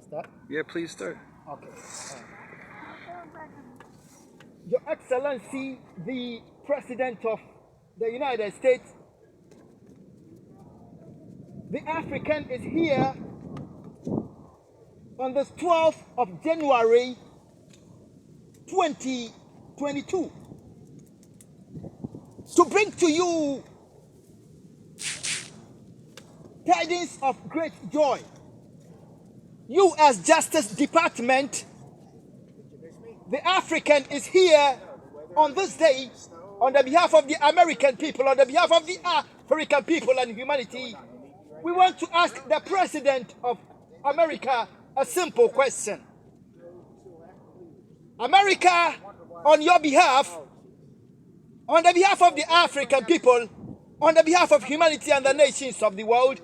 Start? Yeah, please start. Okay. Your Excellency, the President of the United States, the African is here on the 12th of January 2022 to bring to you tidings of great joy. U.S. Justice Department, the African is here on this day on the behalf of the American people, on the behalf of the African people and humanity. We want to ask the President of America a simple question. America, on your behalf, on the behalf of the African people, on the behalf of humanity and the nations of the world,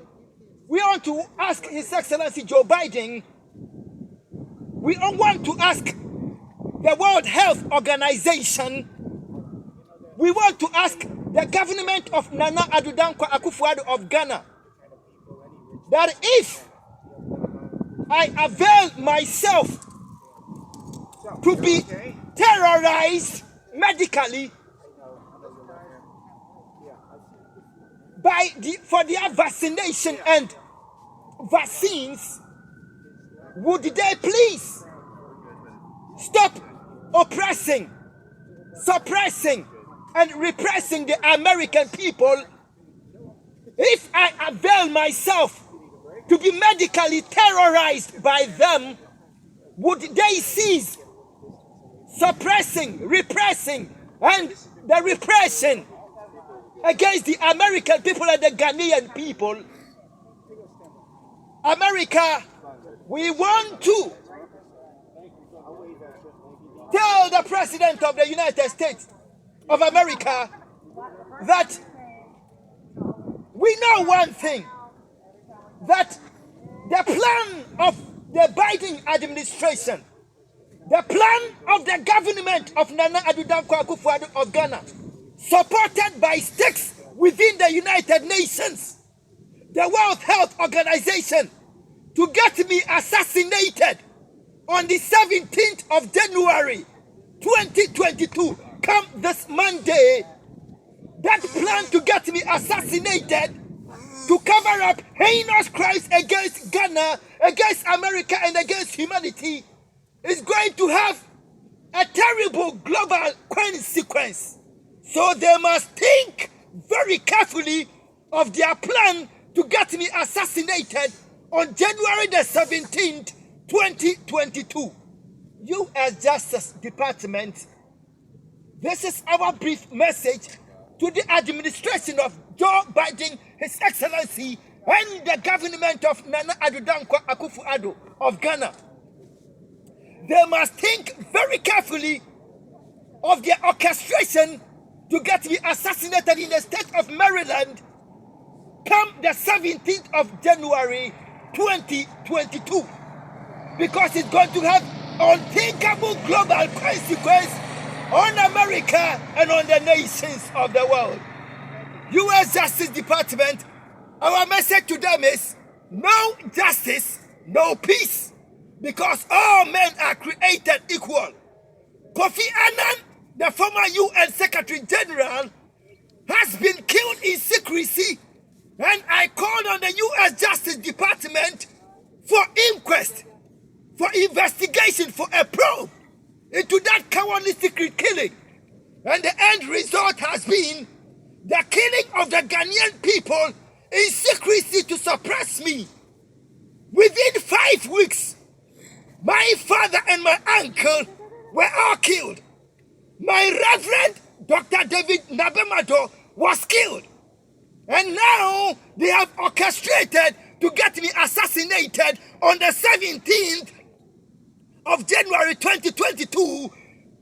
we want to ask His Excellency Joe Biden, we want to ask the World Health Organization, we want to ask the government of Nana Addo Akufo of Ghana, that if I avail myself to be terrorized medically for their vaccination and vaccines, would they please stop oppressing, suppressing, and repressing the American people? If I avail myself to be medically terrorized by them, would they cease suppressing, repressing, and the repression against the American people and the Ghanaian people? America, we want to tell the President of the United States of America that we know one thing, that the plan of the Biden administration, the plan of the government of Nana Addo Akufo of Ghana, supported by stakes within the United Nations, the World Health Organization, to get me assassinated on the 17th of January 2022, come this Monday, that plan to get me assassinated, to cover up heinous crimes against Ghana, against America, and against humanity, is going to have a terrible global consequence. So they must think very carefully of their plan to get me assassinated on January the 17th, 2022. U.S. Justice Department, this is our brief message to the administration of Joe Biden, His Excellency, and the government of Nana Addo Akufo of Ghana. They must think very carefully of their orchestration to get me assassinated in the state of Maryland come the 17th of January 2022, because it's going to have unthinkable global consequence on America and on the nations of the world. U.S. Justice Department, our message to them is no justice, no peace, because all men are created equal. Kofi Annan, the former UN Secretary General, has been killed in secrecy, and I called on the U.S. Justice Department for inquest, for investigation, for a probe into that cowardly secret killing. And the end result has been the killing of the Ghanaian people in secrecy to suppress me. Within 5 weeks, my father and my uncle were all killed. My Reverend Dr. David Nabemado was killed. And now they have orchestrated to get me assassinated on the 17th of January 2022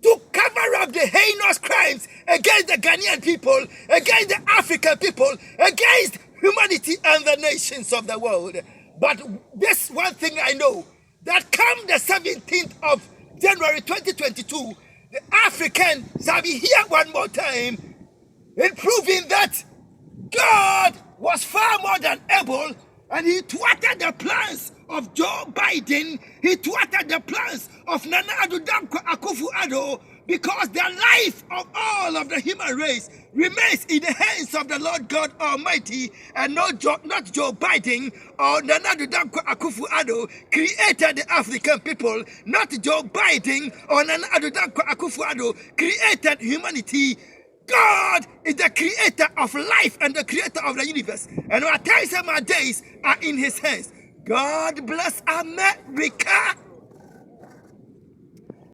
to cover up the heinous crimes against the Ghanaian people, against the African people, against humanity and the nations of the world. But this one thing I know, that come the 17th of January 2022, the African shall be here one more time in proving that God was far more than able, and He thwarted the plans of Joe Biden, he thwarted the plans of Nana Addo Akufo Addo, because the life of all of the human race remains in the hands of the Lord God Almighty, and not Joe Biden or Nana Addo Akufo Addo created the African people. Not Joe Biden or Nana Addo Akufo Addo created humanity. God is the creator of life and the creator of the universe, and our times and our days are in his hands. God bless America.